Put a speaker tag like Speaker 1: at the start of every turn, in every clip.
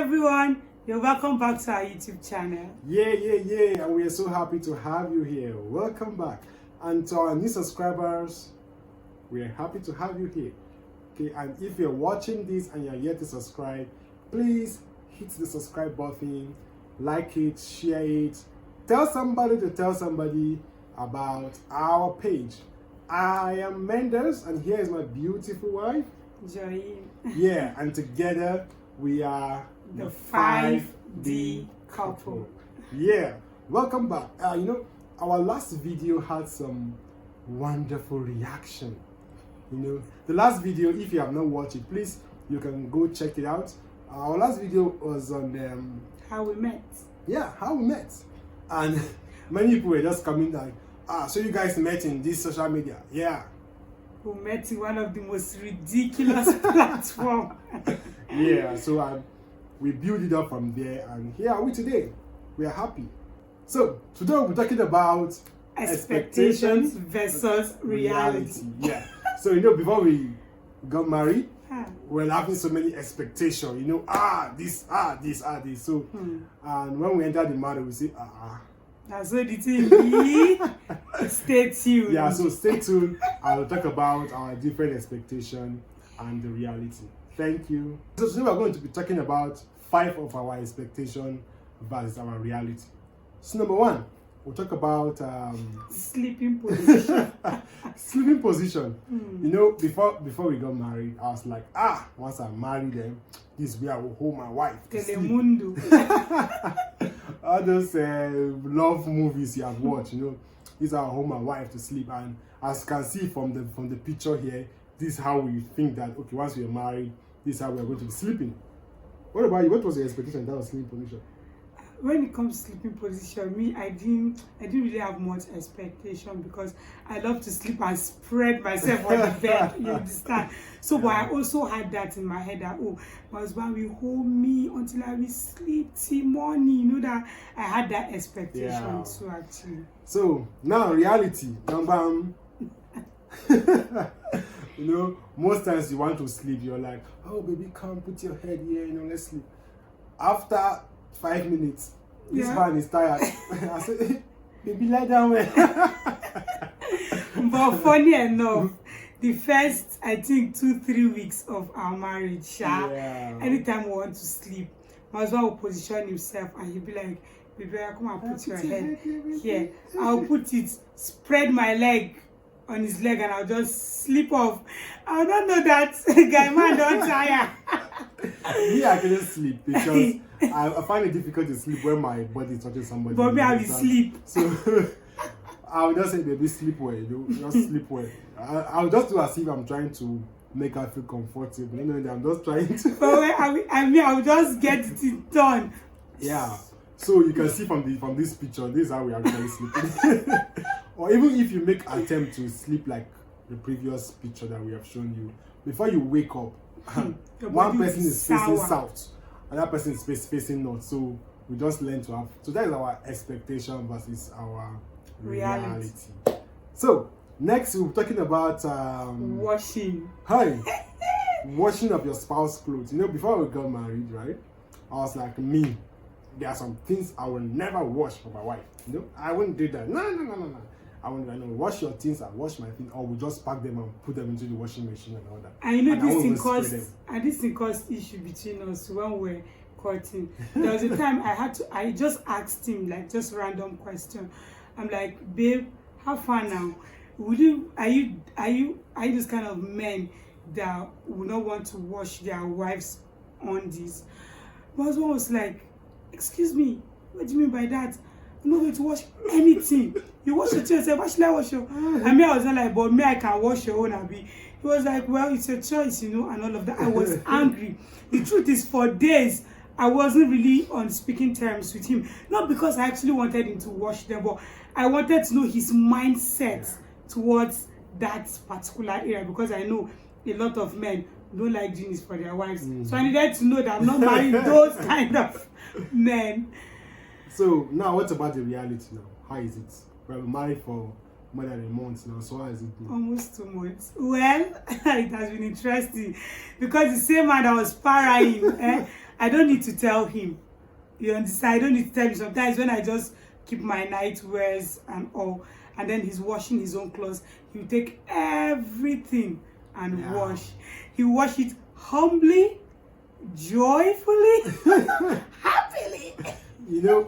Speaker 1: everyone, you're welcome back to our YouTube channel.
Speaker 2: Yeah, and we are so happy to have you here. Welcome back. And to our new subscribers, we are happy to have you here. Okay, and if you're watching this and you're yet to subscribe, please hit the subscribe button, like it, share it, tell somebody to tell somebody about our page. I am Mendes, and here is my beautiful wife,
Speaker 1: Joy.
Speaker 2: Yeah, and together we are
Speaker 1: The 5D couple.
Speaker 2: Yeah, welcome back. Our last video had some wonderful reaction. The last video, if you have not watched it, please, you can go check it out. Our last video was on
Speaker 1: How we met.
Speaker 2: Yeah, how we met. And many people were just coming like, so you guys met in this social media. Yeah.
Speaker 1: We met in one of the most ridiculous platforms.
Speaker 2: Yeah, so we built it up from there, and here are we today. We are happy. So today we'll be talking about
Speaker 1: Expectations versus reality.
Speaker 2: Yeah. So before we got married, we were having so many expectations. This. So and when we enter the marriage, we say,
Speaker 1: That's what it is. Stay tuned.
Speaker 2: Yeah, so stay tuned. I will talk about our different expectations and the reality. Thank you. So today we're going to be talking about 5 of our expectations versus our reality. So number 1, we'll talk about
Speaker 1: sleeping position.
Speaker 2: Sleeping position. Before we got married, I was like, once I marry them, this is where I will hold my wife to
Speaker 1: Telemundo.
Speaker 2: All those love movies you have watched, these are hold my wife to sleep. And as you can see from the picture here, this is how we think that, okay, once we are married, this is how we are going to be sleeping. What about you? What was your expectation that was sleeping position?
Speaker 1: When it comes to sleeping position, me, I didn't really have much expectation because I love to sleep and spread myself on the bed. You understand? So, but I also had that in my head that my husband will hold me until I will sleep till morning. That I had that expectation too, actually.
Speaker 2: So now reality, most times you want to sleep, you're like, oh baby, come put your head here, let's sleep. After 5 minutes, this man is tired. I said, baby, lie down.
Speaker 1: But funny enough, the first, I think, 2-3 weeks of our marriage, anytime we want to sleep, my husband will position himself and he'll be like, baby, come and put your head here. I'll put it, spread my leg on his leg, and I'll just sleep off. I don't know that guy man don't tire.
Speaker 2: Me, I couldn't sleep because I find it difficult to sleep when my body is touching somebody.
Speaker 1: But me, I will sleep.
Speaker 2: So I will just say, baby, sleep well. Just sleep well. I'll just do as if I'm trying to make her feel comfortable. I'm just trying to.
Speaker 1: But I'll just get it done.
Speaker 2: Yeah. So you can see from this picture, this is how we actually sleeping. Or even if you make attempt to sleep like the previous picture that we have shown you, before you wake up, one person is facing south, another person is facing north. So we just learn to have. So that is our expectation versus our reality. So next we're talking about
Speaker 1: washing.
Speaker 2: Hi, washing of your spouse's clothes. Before we got married, right? I was like, there are some things I will never wash for my wife. I wouldn't do that. No. I won't wash your things and wash my things, or we'll just pack them and put them into the washing machine and all that.
Speaker 1: And this thing caused issue between us when we were courting. There was a time I just asked him just random question. I'm like, babe, how far now? Are you this kind of men that would not want to wash their wives on this? My husband was like, excuse me, what do you mean by that? I'm not going to wash anything. You wash your things, why should I wash your? I was not like, but me, I can wash your own, Abby. He was like, well, it's a choice, and all of that. I was angry. The truth is, for days, I wasn't really on speaking terms with him. Not because I actually wanted him to wash them, but I wanted to know his mindset towards that particular area, because I know a lot of men don't like doing this for their wives. So I needed to know that I'm not marrying those kind of men.
Speaker 2: So now, what about the reality now? How is it? We're married for more than a month now, so how is it been?
Speaker 1: Almost 2 months. Well, it has been interesting because the same man that was parrying, I don't need to tell him. You understand? I don't need to tell him. Sometimes when I just keep my night wears and all, and then he's washing his own clothes, he'll take everything and wash. He wash it humbly, joyfully, happily.
Speaker 2: You know,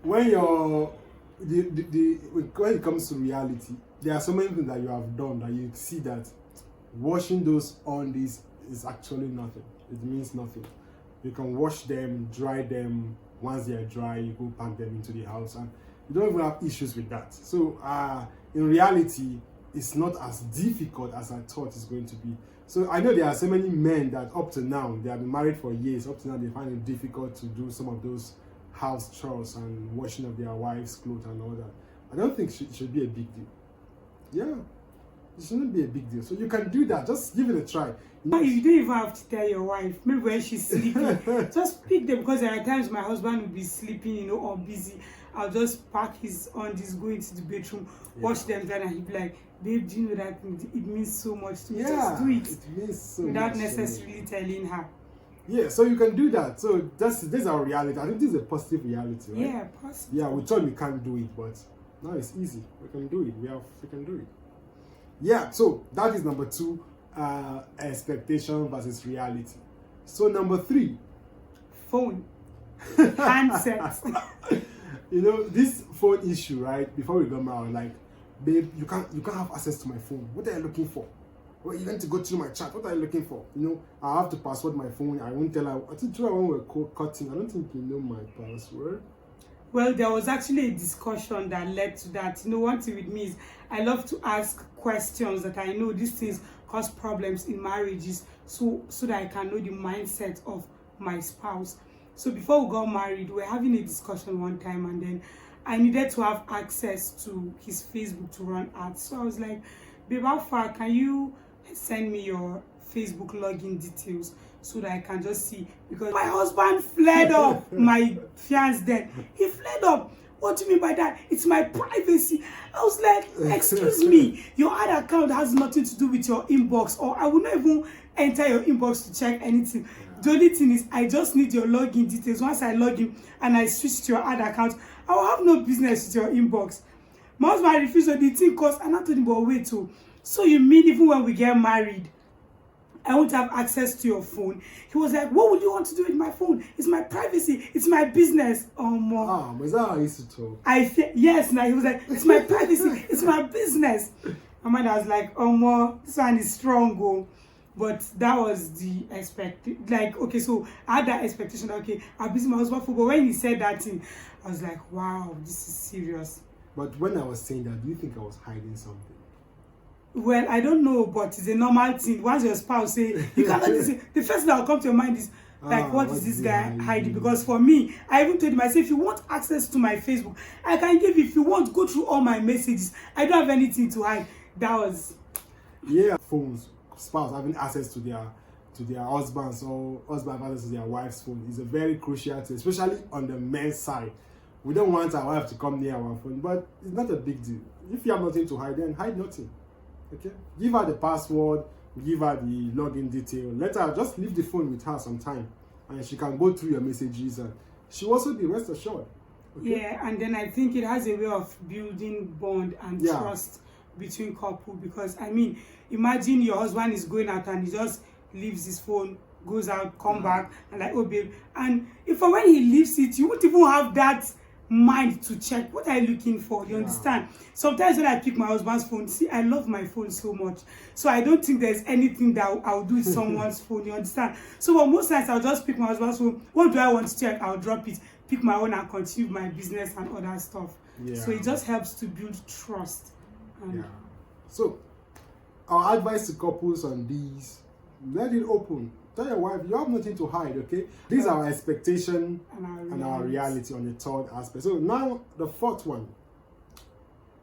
Speaker 2: when you're when it comes to reality, there are so many things that you have done that you see that washing those undies is actually nothing. It means nothing. You can wash them, dry them. Once they are dry, you go pack them into the house, and you don't even have issues with that. So in reality, it's not as difficult as I thought it's going to be. So I know there are so many men that up to now, they have been married for years, up to now they find it difficult to do some of those house chores and washing of their wives' clothes and all that. I don't think it should be a big deal. Yeah, it shouldn't be a big deal. So you can do that. Just give it a try.
Speaker 1: No, you don't even have to tell your wife. Maybe when she's sleeping, just pick them, because there are times my husband will be sleeping, or busy. I'll just pack his undies, go into the bedroom, wash them down, and he'll be like, babe, do you know that it means so much to me? Just do it.
Speaker 2: It means so
Speaker 1: without
Speaker 2: much
Speaker 1: necessarily telling her.
Speaker 2: Yeah, so you can do that. So this is our reality. I think this is a positive reality, right?
Speaker 1: Yeah, positive.
Speaker 2: Yeah, we thought we can't do it, but now it's easy. We can do it. We can do it. Yeah, so that is number 2, expectation versus reality. So number 3,
Speaker 1: phone, handset.
Speaker 2: You know, this phone issue, right? Before we got married, like, babe, you can't have access to my phone. What are you looking for? Well, you need to go through my chat. What are you looking for? You know, I have to password my phone. I won't tell her. I think when we're cutting, I don't think you know my password.
Speaker 1: Well, there was actually a discussion that led to that. You know, one thing with me is I love to ask questions that I know these things cause problems in marriages, so that I can know the mindset of my spouse. So before we got married, we were having a discussion one time, and then I needed to have access to his Facebook to run ads. So I was like, babe, how far can you send me your Facebook login details so that I can just see? Because my husband flared up. My fiance then, he flared up. What do you mean by that? It's my privacy. I was like, excuse me, your ad account has nothing to do with your inbox, or I will not even enter your inbox to check anything. The only thing is, I just need your login details. Once I log in and I switch to your ad account, I will have no business with your inbox. My husband refused, so the thing cost, and I told him, but wait, too. So you mean even when we get married, I won't have access to your phone? He was like, what would you want to do with my phone? It's my privacy. It's my business.
Speaker 2: Is that how I used to talk?
Speaker 1: Yes, now he was like, it's my privacy. It's my business. My mother was like, this one is strong, oh. But that was the okay, so I had that expectation that, okay, I'll busy my husband for, but when he said that thing, I was like, wow, this is serious.
Speaker 2: But when I was saying that, do you think I was hiding something?
Speaker 1: Well, I don't know, but it's a normal thing. Once your spouse say, you cannot say, the first thing that will come to your mind is, like, what is this guy hiding? Because for me, I even told him, I said, if you want access to my Facebook, I can give you. If you want, go through all my messages. I don't have anything to hide. That was...
Speaker 2: Yeah, phones, spouse having access to their husbands, or husband having access to their wife's phone is a very crucial thing, especially on the men's side. We don't want our wife to come near our phone, but it's not a big deal. If you have nothing to hide, then hide nothing. Okay, give her the password, give her the login detail, let her just leave the phone with her sometime, and she can go through your messages, and she also be rest assured. Okay?
Speaker 1: Yeah, and then I think it has a way of building bond and trust between couple, because I mean, imagine your husband is going out and he just leaves his phone, goes out, come back, and like, oh babe, and if when he leaves it, you won't even have that mind to check what are you looking for. You understand? Sometimes when I pick my husband's phone, see, I love my phone so much, so I don't think there's anything that I'll do with someone's phone. You understand? So but most times I'll just pick my husband's phone. What do I want to check? I'll drop it, pick my own, and continue my business and other stuff. So it just helps to build trust.
Speaker 2: So our advice to couples on these: let it open. Tell your wife you have nothing to hide, okay? These are our expectation and our reality on the third aspect. So now the fourth one.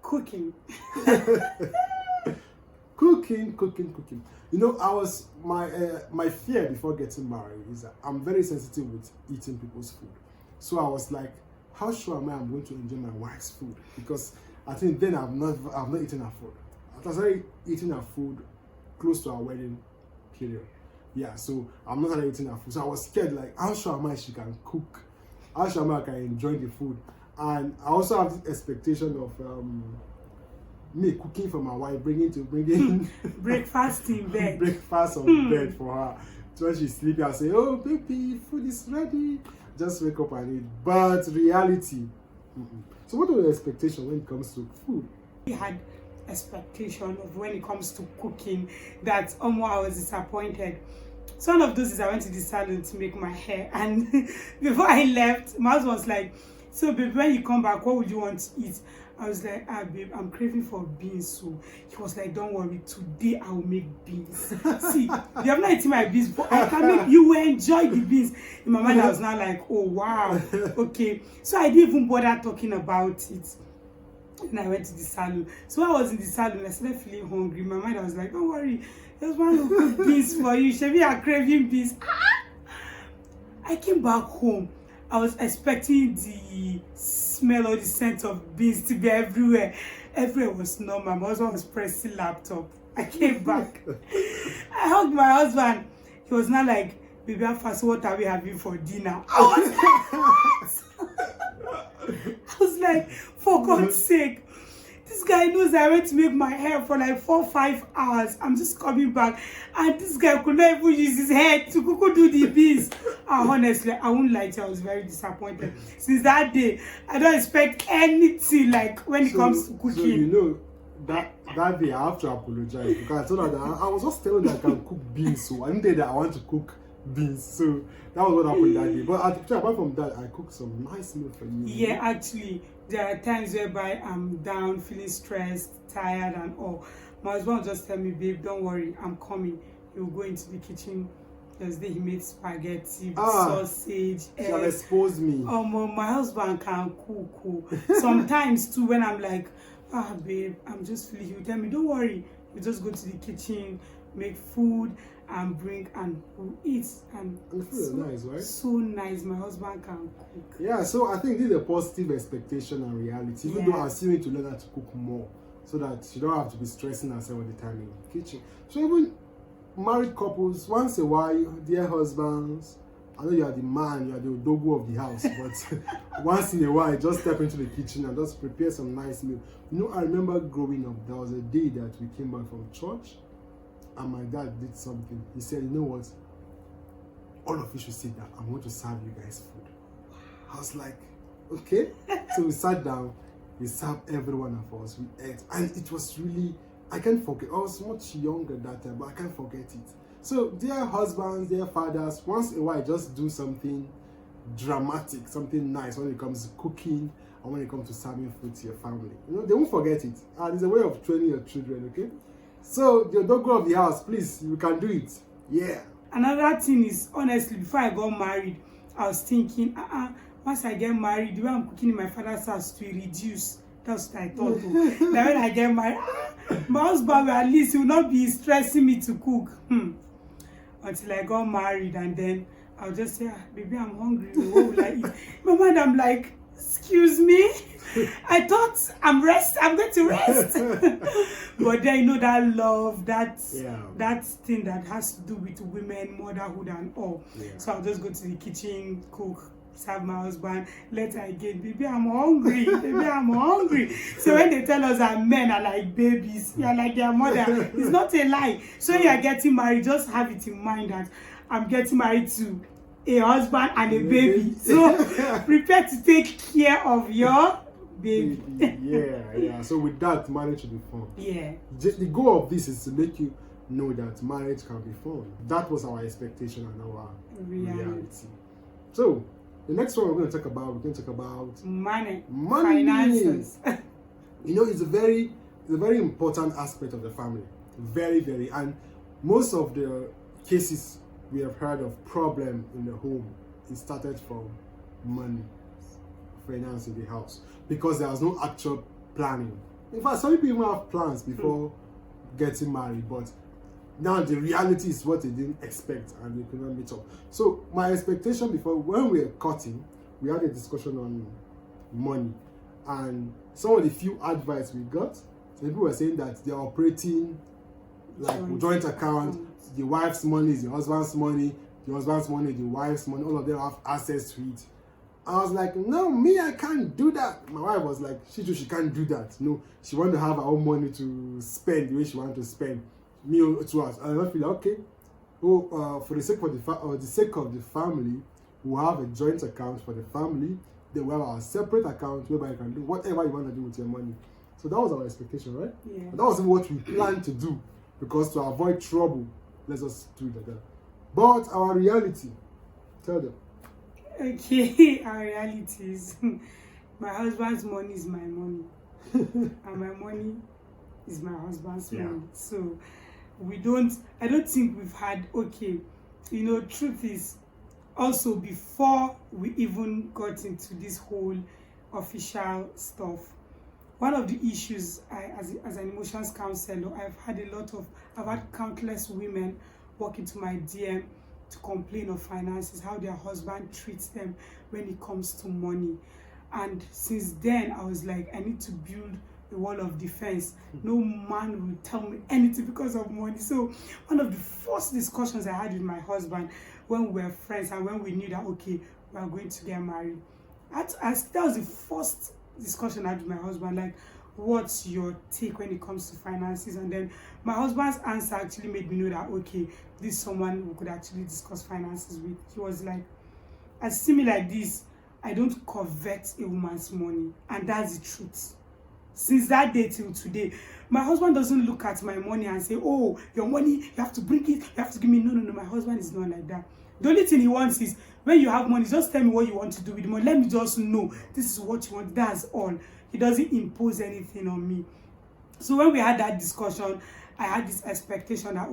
Speaker 1: Cooking.
Speaker 2: Cooking. You know, my fear before getting married is that I'm very sensitive with eating people's food. So I was like, how sure am I I'm going to enjoy my wife's food? Because I think then I've not eaten her food. I started eating her food close to our wedding period. Yeah, so I'm not eating her food. So I was scared, like, how sure am I she can cook? How sure am I can enjoy the food? And I also have this expectation of me cooking for my wife, bringing
Speaker 1: breakfast in bed.
Speaker 2: breakfast on bed for her. So when she's sleeping, I say, "Oh, baby, food is ready. Just wake up and eat." But reality. So what are your expectations when it comes to food?
Speaker 1: We had expectation of when it comes to cooking that almost I was disappointed. So one of those is I went to the salon to make my hair, and before I left, my husband was like, "So babe, when you come back, what would you want to eat?" I was like, babe, I'm craving for beans. So he was like, "Don't worry, today I will make beans." See, you have not eaten my beans, but I can make you will enjoy the beans. In my mind, I was now like, "Oh wow, okay." So I didn't even bother talking about it. And I went to the salon. So I was in the salon, I started feeling hungry. In my mind, I was like, "Don't worry, there's one who cook beans for you. Shebi are craving beans." I came back home. I was expecting the smell or the scent of beans to be everywhere. Everywhere was normal. My husband was pressing laptop. I came back. I hugged my husband. He was not like, "Baby, how fast, what are we having for dinner?" I was like, for God's sake. This guy knows I went to make my hair for like 4-5 hours. I'm just coming back, and this guy could not even use his head to do the beans. Honestly, I won't lie to you, I was very disappointed. Since that day, I don't expect anything like when it comes to cooking.
Speaker 2: So you know that day I have to apologize because I told her that I was just telling her I can cook beans. So I didn't say that I want to cook beans. So that was what happened that day. But apart from that, I cooked some nice meal for you.
Speaker 1: Yeah, actually, there are times whereby I'm down, feeling stressed, tired, and all. My husband will just tell me, "Babe, don't worry, I'm coming." He will go into the kitchen. Yesterday he made spaghetti with sausage.
Speaker 2: She have exposed me.
Speaker 1: My husband can cook. Sometimes too, when I'm like, babe, I'm just feeling. He will tell me, "Don't worry, you just go to the kitchen, make food, and bring, and we'll eat." And
Speaker 2: the food is nice, right?
Speaker 1: So nice. My husband can cook.
Speaker 2: Yeah, so I think this is a positive expectation and reality. Even though I still need to learn how to cook more, so that you don't have to be stressing herself all the time in the kitchen. So even married couples, once a while, dear husbands, I know you are the man, you are the odogu of the house, but once in a while, just step into the kitchen and just prepare some nice meal. You know, I remember growing up, there was a day that we came back from church, and my dad did something. He said, "You know what? All of you should sit down. I'm going to serve you guys food." I was like, "Okay." So we sat down, we served every one of us, we ate, and it was really, I can't forget. I was much younger that time, but I can't forget it. So, dear husbands, dear fathers, once in a while, just do something dramatic, something nice when it comes to cooking and when it comes to serving food to your family. You know, they won't forget it. And it's a way of training your children, okay? So, the doggo of the house, please, you can do it. Yeah.
Speaker 1: Another thing is, honestly, before I got married, I was thinking, once I get married, the way I'm cooking in my father's house to reduce. That's what I thought. That when I get married, my husband will at least will not be stressing me to cook. Until I got married, and then I'll just say, "Baby, I'm hungry. What will I eat?" My mind, I'm like, "Excuse me, I thought I'm going to rest." But then, you know, that love, that thing that has to do with women, motherhood, and all. Yeah. So I'll just go to the kitchen, cook, serve my husband. Later again, "Baby, I'm hungry. Baby, I'm hungry." So when they tell us that men are like babies, you're like their mother, it's not a lie. So when you're getting married, just have it in mind that I'm getting married to a husband and a baby. So prepare to take care of your baby.
Speaker 2: Yeah. So with that, marriage should be fun.
Speaker 1: Yeah.
Speaker 2: The goal of this is to make you know that marriage can be fun. That was our expectation and our reality. So the next one we're going to talk about
Speaker 1: money. Finances.
Speaker 2: You know, it's a very important aspect of the family. Very, very. And most of the cases we have heard of problem in the home, it started from money, finance in the house, because there was no actual planning. In fact, some people even have plans before getting married, but now the reality is what they didn't expect and they could not meet up. So my expectation before, when we were cutting, we had a discussion on money, and some of the few advice we got, some people were saying that they're operating like joint account. The wife's money is the husband's money. The husband's money, the wife's money. All of them have access to it. I was like, no, me, I can't do that. My wife was like, she can't do that. No, she wanted to have her own money to spend the way she wanted to spend. Me to us. And I feel like, okay, for the sake of the family, we'll have a joint account for the family. Then we have our separate account whereby you can do whatever you want to do with your money. So that was our expectation, right?
Speaker 1: Yeah.
Speaker 2: That was what we planned to do, because to avoid trouble, let's just do it like that. But our reality, tell them.
Speaker 1: Okay, our reality is my husband's money is my money, and my money is my husband's money. So I don't think we've had, truth is, also before we even got into this whole official stuff, one of the issues as an emotions counselor, I've had countless women walk into my DM to complain of finances, how their husband treats them when it comes to money. And since then, I was like, I need to build a wall of defense. No man will tell me anything because of money. So one of the first discussions I had with my husband when we were friends and when we knew that, we are going to get married, that was the first discussion I had with my husband, like, what's your take when it comes to finances? And then my husband's answer actually made me know that, this is someone who could actually discuss finances with. He was like, as see me like this, I don't covet a woman's money, and that's the truth. Since that day till today, my husband doesn't look at my money and say, oh, your money, you have to bring it, you have to give me. No, my husband is not like that. The only thing he wants is, when you have money, just tell me what you want to do with the money. Let me just know this is what you want. That's all. He doesn't impose anything on me. So when we had that discussion, I had this expectation that,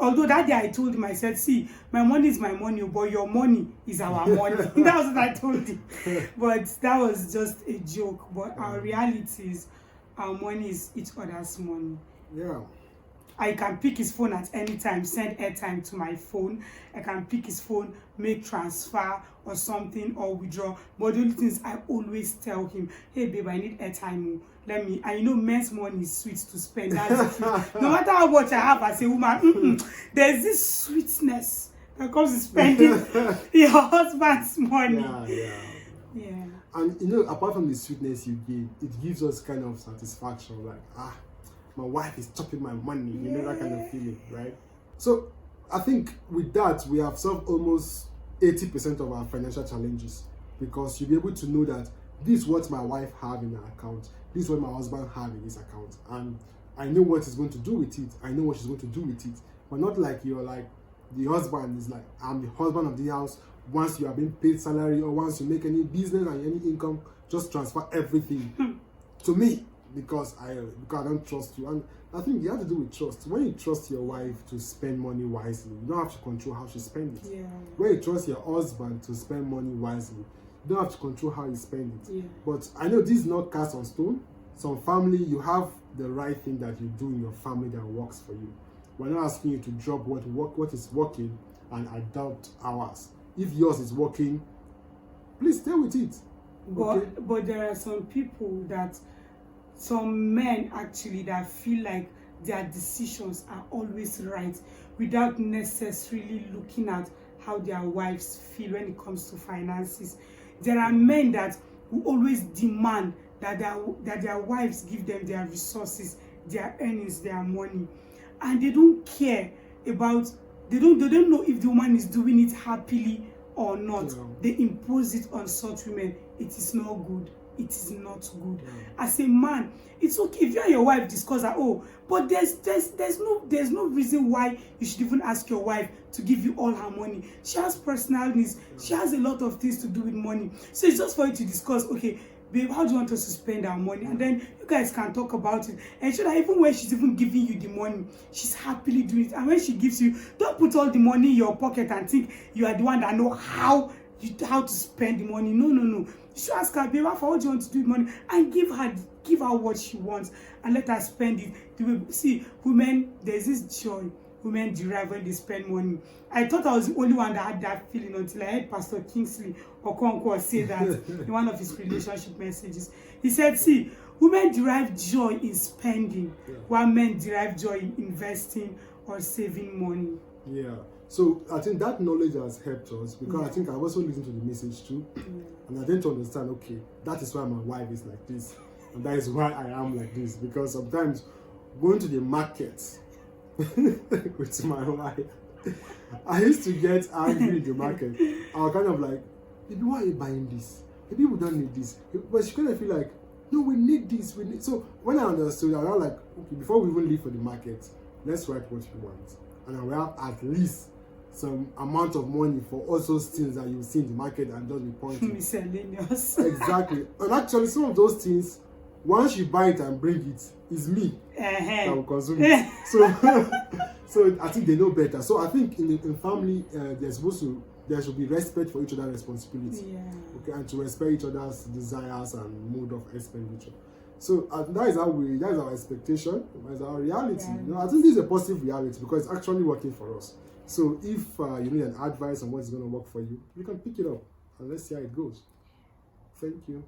Speaker 1: although that day I told him, I said, see, my money is my money, but your money is our money. That was what I told him. But that was just a joke. But our reality is, our money is each other's money.
Speaker 2: Yeah.
Speaker 1: I can pick his phone at any time, send airtime to my phone. I can pick his phone, make transfer or something, or withdraw. But the only thing is, I always tell him, hey babe, I need airtime. Men's money is sweet to spend. That's no matter how much I have as a woman, there's this sweetness that comes to spending your husband's money. Yeah.
Speaker 2: And apart from the sweetness you give, it gives us kind of satisfaction, like, my wife is chopping my money, that kind of feeling, right? So I think with that, we have solved almost 80% of our financial challenges, because you'll be able to know that this is what my wife have in her account, this is what my husband have in his account, and I know what he's going to do with it, I know what she's going to do with it. But not like you're like, the husband is like, I'm the husband of the house. Once you are being paid salary, or once you make any business and any income, just transfer everything to me, because I don't trust you. And I think you have to do with trust. When you trust your wife to spend money wisely, you don't have to control how she spends it.
Speaker 1: Yeah.
Speaker 2: When you trust your husband to spend money wisely, you don't have to control how you spend it.
Speaker 1: Yeah.
Speaker 2: But I know this is not cast on stone. Some family, you have the right thing that you do in your family that works for you. We're not asking you to drop what is working and adopt ours. If yours is working, please stay with it. Okay?
Speaker 1: But there are some men actually that feel like their decisions are always right without necessarily looking at how their wives feel when it comes to finances. There are men that will always demand that their wives give them their resources, their earnings, their money, and they don't care about, they don't know if the woman is doing it happily or not. Yeah. They impose it on such women. It is not good. It is not good. Yeah. As a man, it's okay if you and your wife discuss that, but there's no reason why you should even ask your wife to give you all her money. She has personal needs. Yeah. She has a lot of things to do with money. So it's just for you to discuss, okay, babe, how do you want us to spend our money? And then you guys can talk about it. And so that even when she's even giving you the money, she's happily doing it. And when she gives you, don't put all the money in your pocket and think you are the one that know how to spend the money. No. You should ask her, babe, what do you want to do with money? And give her what she wants and let her spend it. See, women, there's this joy. women derive when they spend money. I thought I was the only one that had that feeling until I heard Pastor Kingsley Okonkwo say that in one of his relationship messages. He said, see, women derive joy in spending, while men derive joy in investing or saving money.
Speaker 2: Yeah. So I think that knowledge has helped us, because I think I've also listened to the message too, and I didn't understand, okay, that is why my wife is like this, and that is why I am like this, because sometimes going to the market with my wife, I used to get angry in the market. I was kind of like, baby, why are you buying this? Maybe we don't need this. But she kind of feel like, no, we need this. We need. So when I understood, I was like, okay, before we even leave for the market, let's write what we want, and I will have at least some amount of money for all those things that you see in the market and just be pointing.
Speaker 1: Miscellaneous.
Speaker 2: Exactly. And actually, some of those things, once you buy it and bring it, it's me that will consume it. So I think they know better. So I think in family, there should be respect for each other's responsibility.
Speaker 1: Yeah.
Speaker 2: Okay, and to respect each other's desires and mode of expenditure. So that is our expectation, that is our reality.
Speaker 1: Yeah.
Speaker 2: You know, I think this is a positive reality because it's actually working for us. So if you need an advice on what's going to work for you, you can pick it up and let's see how it goes. Thank you.